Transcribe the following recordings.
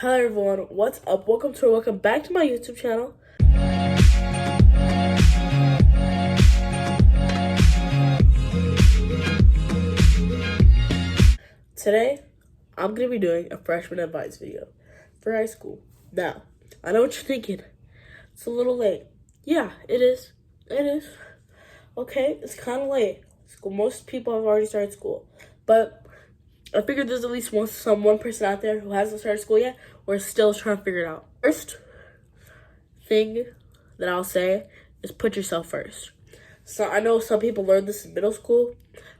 Hello everyone, what's up? Welcome back to my YouTube channel. Today, I'm going to be doing a freshman advice video for high school. Now, I know what you're thinking. It's a little late. Yeah, it is. It is. Okay, it's kind of late. Most people have already started school. But I figured there's at least one person out there who hasn't started school yet or is still trying to figure it out. First thing that I'll say is put yourself first. So I know some people learn this in middle school,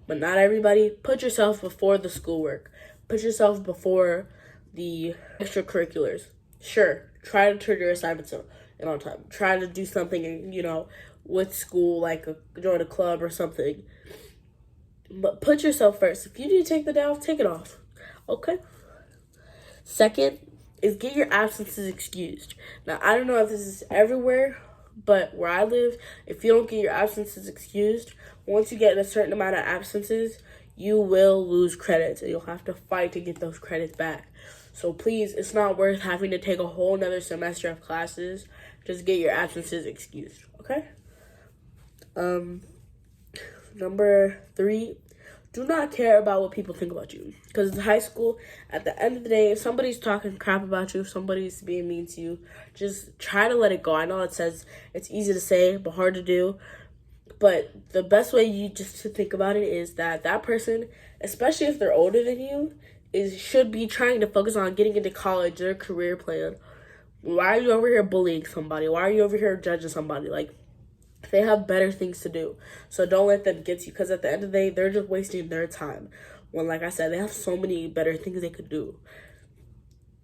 but not everybody. Put yourself before the schoolwork. Put yourself before the extracurriculars. Sure, try to turn your assignments in on time. Try to do something, with school, like join a club or something. But put yourself first. If you need to take the day off, take it off. Okay? Second is get your absences excused. Now, I don't know if this is everywhere, but where I live, if you don't get your absences excused, once you get a certain amount of absences, you will lose credits, and you'll have to fight to get those credits back. So please, it's not worth having to take a whole nother semester of classes. Just get your absences excused, okay? Number 3, do not care about what people think about you. Because in high school, at the end of the day, if somebody's talking crap about you, if somebody's being mean to you, just try to let it go. I know it's easy to say, but hard to do. But the best way to think about it is that person, especially if they're older than you, should be trying to focus on getting into college, their career plan. Why are you over here bullying somebody? Why are you over here judging somebody? Like, they have better things to do. So don't let them get you, because at the end of the day, they're just wasting their time. When, like I said, they have so many better things they could do.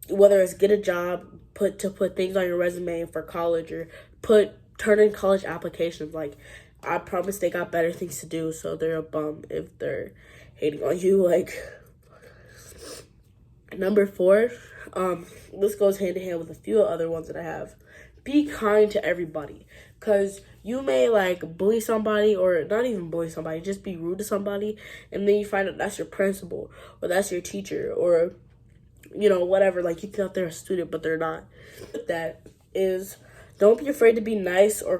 Whether it's get a job, put things on your resume for college, or turn in college applications. Like, I promise they got better things to do, so they're a bum if they're hating on you. Like, number 4, this goes hand in hand with a few other ones that I have. Be kind to everybody, because you may bully somebody, or not even bully somebody, just be rude to somebody, and then you find out that's your principal or that's your teacher, or whatever. Like, you thought they're a student but they're not. That is, don't be afraid to be nice or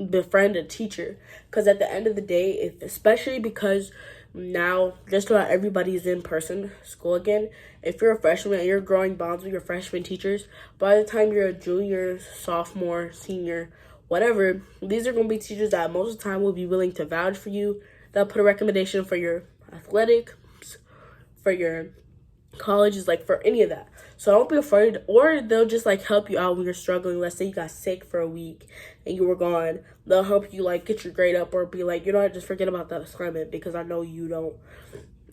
befriend a teacher, because at the end of the day, especially because now just about everybody's in person school again. If you're a freshman and you're growing bonds with your freshman teachers, by the time you're a junior, sophomore, senior, whatever, these are going to be teachers that most of the time will be willing to vouch for you. They'll put a recommendation for your athletics, for your colleges, for any of that. So don't be afraid, or they'll just help you out when you're struggling. Let's say you got sick for a week and you were gone. They'll help you get your grade up, or be just forget about that assignment, because I know you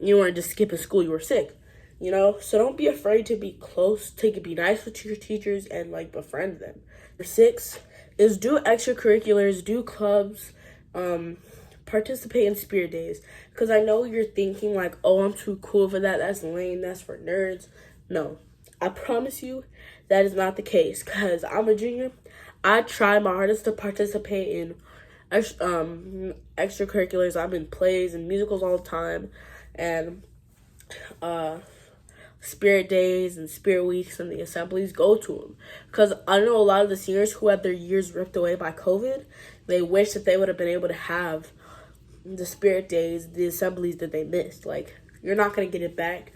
weren't just skipping school, you were sick. So don't be afraid to be close, be nice with your teachers and befriend them. Number 6 is do extracurriculars, do clubs, participate in spirit days. Because I know you're thinking oh, I'm too cool for that, that's lame, that's for nerds. No, I promise you that is not the case, because I'm a junior. I try my hardest to participate in extracurriculars. I'm in plays and musicals all the time, and spirit days and spirit weeks and the assemblies, go to them. Because I know a lot of the seniors who had their years ripped away by COVID, they wish that they would have been able to have the spirit days, the assemblies that they missed. You're not going to get it back.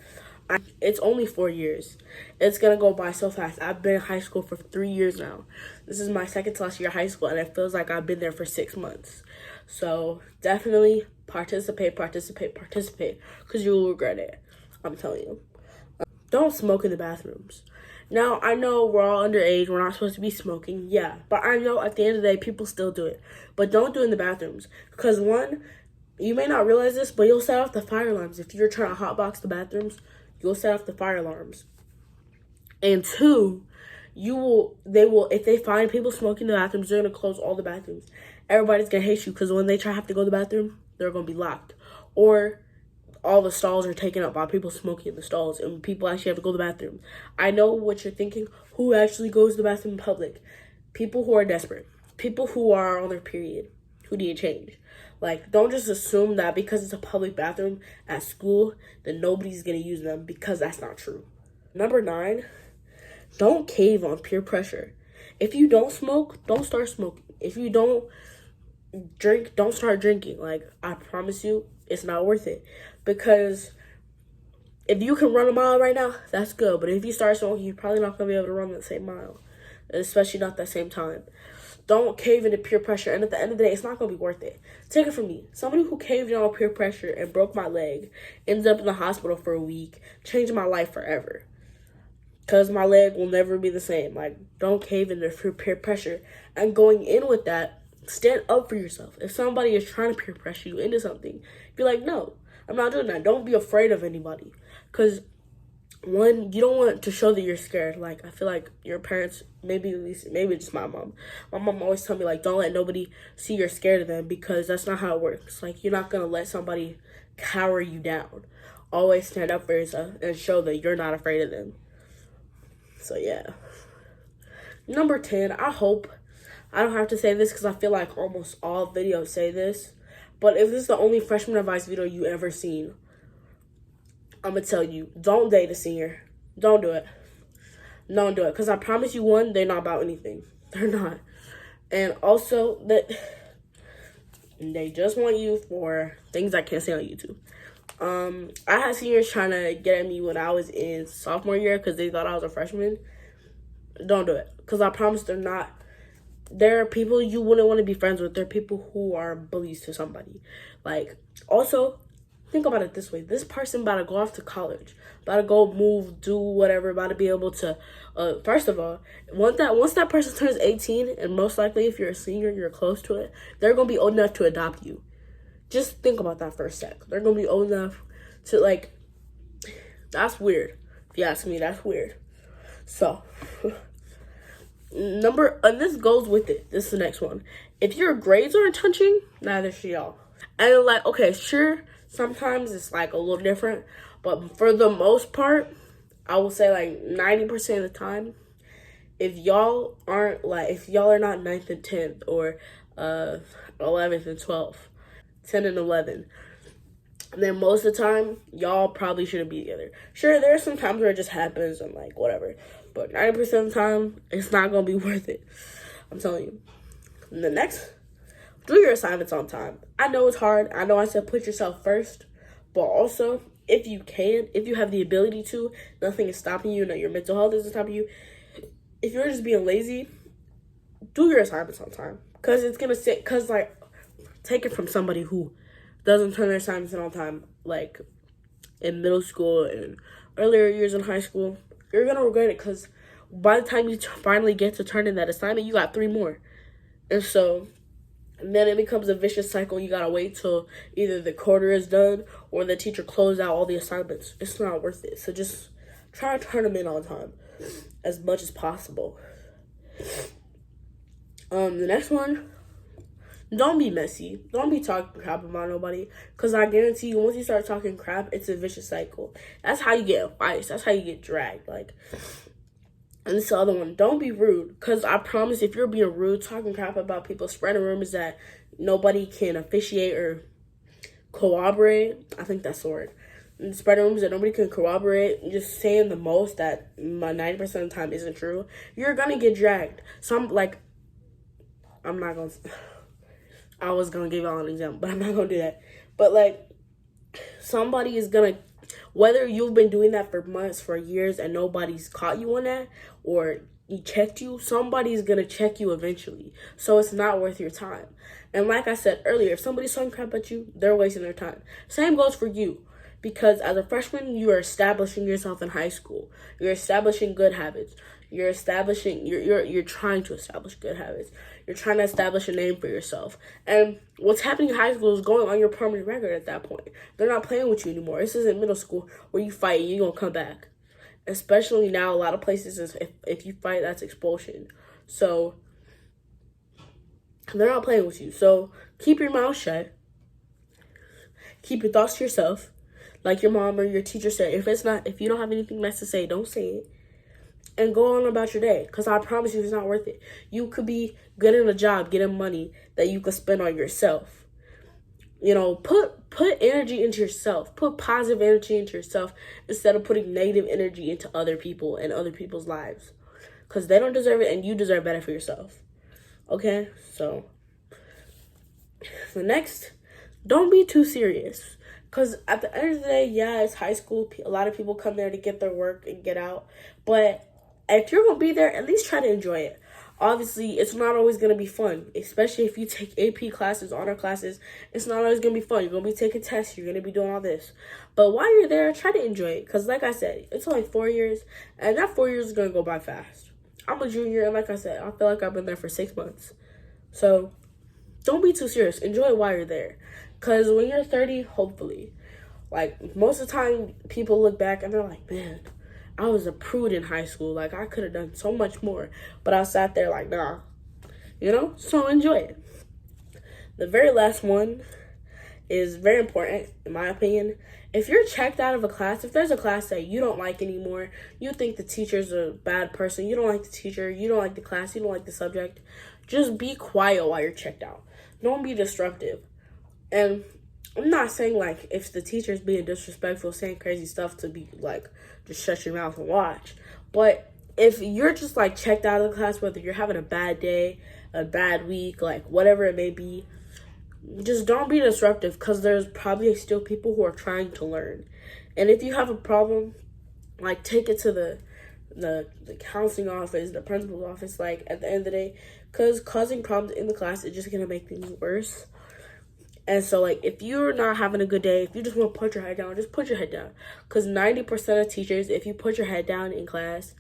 It's only 4 years. It's going to go by so fast. I've been in high school for 3 years now. This is my second to last year of high school, and it feels like I've been there for 6 months. So definitely participate, because you will regret it. I'm telling you. Don't smoke in the bathrooms. Now, I know we're all underage. We're not supposed to be smoking. Yeah, but I know at the end of the day, people still do it. But don't do it in the bathrooms. Because 1, you may not realize this, but you'll set off the fire alarms. If you're trying to hotbox the bathrooms, you'll set off the fire alarms. And 2, if they find people smoking in the bathrooms, they're going to close all the bathrooms. Everybody's going to hate you, because when they have to go to the bathroom, they're going to be locked. Or all the stalls are taken up by people smoking in the stalls, and people actually have to go to the bathroom. I know what you're thinking. Who actually goes to the bathroom in public? People who are desperate. People who are on their period. Who need to change. Don't just assume that because it's a public bathroom at school, that nobody's going to use them, because that's not true. Number 9 don't cave on peer pressure. If you don't smoke, don't start smoking. If you don't drink, don't start drinking. Like, I promise you, it's not worth it. Because if you can run a mile right now, that's good. But if you start smoking, you're probably not going to be able to run that same mile. Especially not that same time. Don't cave into peer pressure. And at the end of the day, it's not going to be worth it. Take it from me. Somebody who caved in on peer pressure and broke my leg, ended up in the hospital for a week, changed my life forever. Because my leg will never be the same. Like, don't cave into peer pressure. And going in with that, stand up for yourself. If somebody is trying to peer pressure you into something, be like, no, I'm not doing that. Don't be afraid of anybody. Because, one, you don't want to show that you're scared. Like, I feel like your parents, maybe just my mom. My mom always tell me, like, don't let nobody see you're scared of them, because that's not how it works. Like, you're not going to let somebody cower you down. Always stand up for yourself and show that you're not afraid of them. So, yeah. Number 10, I hope I don't have to say this because I feel like almost all videos say this. But if this is the only freshman advice video you ever seen, I'm going to tell you, don't date a senior. Don't do it. Don't do it. Because I promise you, one, they're not about anything. They're not. And also, that they just want you for things I can't say on YouTube. I had seniors trying to get at me when I was in sophomore year because they thought I was a freshman. Don't do it. Because I promise they're not. There are people you wouldn't want to be friends with. There are people who are bullies to somebody. Like, also, think about it this way. This person about to go off to college. About to go move, do whatever. About to be able to, first of all, once that person turns 18, and most likely if you're a senior, you're close to it, they're going to be old enough to adopt you. Just think about that for a sec. They're going to be old enough to, like, that's weird. If you ask me, that's weird. So, and this goes with it. This is the next one. If your grades aren't touching, neither should y'all. And, like, okay, sure, sometimes it's, like, a little different. But for the most part, I will say, like, 90% of the time, if y'all are not 9th and 10th or 11th and 12th, 10 and 11, then most of the time, y'all probably shouldn't be together. Sure, there are some times where it just happens and, like, whatever. But 90% of the time, it's not going to be worth it. I'm telling you. And the next, do your assignments on time. I know it's hard. I know I said put yourself first. But also, if you can, if you have the ability to, nothing is stopping you. No, your mental health isn't stopping you. If you're just being lazy, do your assignments on time. Because it's going to sit, because, like, take it from somebody who doesn't turn their assignments in on time, like, in middle school and earlier years in high school. You're going to regret it because by the time you finally get to turn in that assignment, you got 3 more. And so, and then it becomes a vicious cycle. You got to wait till either the quarter is done or the teacher closes out all the assignments. It's not worth it. So just try to turn them in on time as much as possible. The next one, don't be messy. Don't be talking crap about nobody. Because I guarantee you, once you start talking crap, it's a vicious cycle. That's how you get in fights. That's how you get dragged. Like, and this other one, don't be rude. Because I promise, if you're being rude, talking crap about people, spreading rumors that nobody can officiate or corroborate, I think that's the word. And spreading rumors that nobody can corroborate, just saying the most that 90% of the time isn't true, you're going to get dragged. I'm not going to... I was going to give y'all an example, but I'm not going to do that. But, like, somebody is going to, whether you've been doing that for months, for years, and nobody's caught you on that, or he checked you, somebody's going to check you eventually. So it's not worth your time. And like I said earlier, if somebody's talking crap at you, they're wasting their time. Same goes for you. Because as a freshman, you are establishing yourself in high school. You're establishing good habits. You're trying to establish good habits. You're trying to establish a name for yourself. And what's happening in high school is going on your permanent record at that point. They're not playing with you anymore. This isn't middle school where you fight and you're going to come back. Especially now, a lot of places, if you fight, that's expulsion. So, they're not playing with you. So, keep your mouth shut. Keep your thoughts to yourself. Like your mom or your teacher said, if you don't have anything nice to say, don't say it. And go on about your day. Because I promise you, it's not worth it. You could be good in a job, getting money that you could spend on yourself. You know, put energy into yourself. Put positive energy into yourself instead of putting negative energy into other people and other people's lives. because they don't deserve it and you deserve better for yourself. Okay? So, the next, don't be too serious. Because at the end of the day, yeah, it's high school. A lot of people come there to get their work and get out. But if you're going to be there, at least try to enjoy it. Obviously, it's not always going to be fun, especially if you take AP classes, honor classes. It's not always going to be fun. You're going to be taking tests. You're going to be doing all this. But while you're there, try to enjoy it. Because like I said, it's only 4 years, and that 4 years is going to go by fast. I'm a junior, and like I said, I feel like I've been there for 6 months. So don't be too serious. Enjoy it while you're there. Because when you're 30, hopefully, like, most of the time, people look back and they're like, man, I was a prude in high school. Like, I could have done so much more. But I sat there like, nah. You know? So enjoy it. The very last one is very important, in my opinion. If you're checked out of a class, if there's a class that you don't like anymore, you think the teacher's a bad person, you don't like the teacher, you don't like the class, you don't like the subject, just be quiet while you're checked out. Don't be disruptive. And I'm not saying, like, if the teacher's being disrespectful, saying crazy stuff, to be, like, just shut your mouth and watch. But if you're just, like, checked out of the class, whether you're having a bad day, a bad week, like, whatever it may be, just don't be disruptive, because there's probably still people who are trying to learn. And if you have a problem, like, take it to the counseling office, the principal's office, like, at the end of the day, because causing problems in the class is just going to make things worse. And so, like, if you're not having a good day, if you just want to put your head down, just put your head down. Because 90% of teachers, if you put your head down in class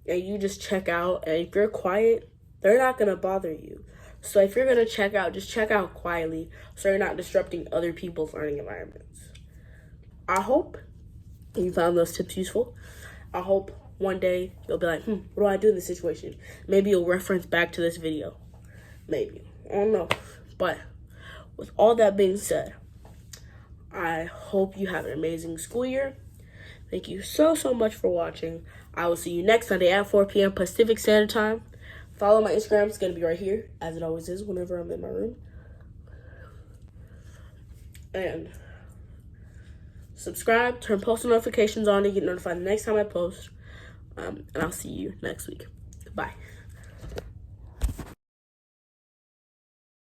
and you just check out, and if you're quiet, they're not going to bother you. So if you're going to check out, just check out quietly so you're not disrupting other people's learning environments. I hope you found those tips useful. I hope one day you'll be like, what do I do in this situation? Maybe you'll reference back to this video. Maybe. I don't know. But with all that being said, I hope you have an amazing school year. Thank you so much for watching. I will see you next Sunday at 4 p.m. Pacific Standard Time. Follow my Instagram. It's going to be right here, as it always is whenever I'm in my room. And subscribe, turn post notifications on to get notified the next time I post. And I'll see you next week. Goodbye.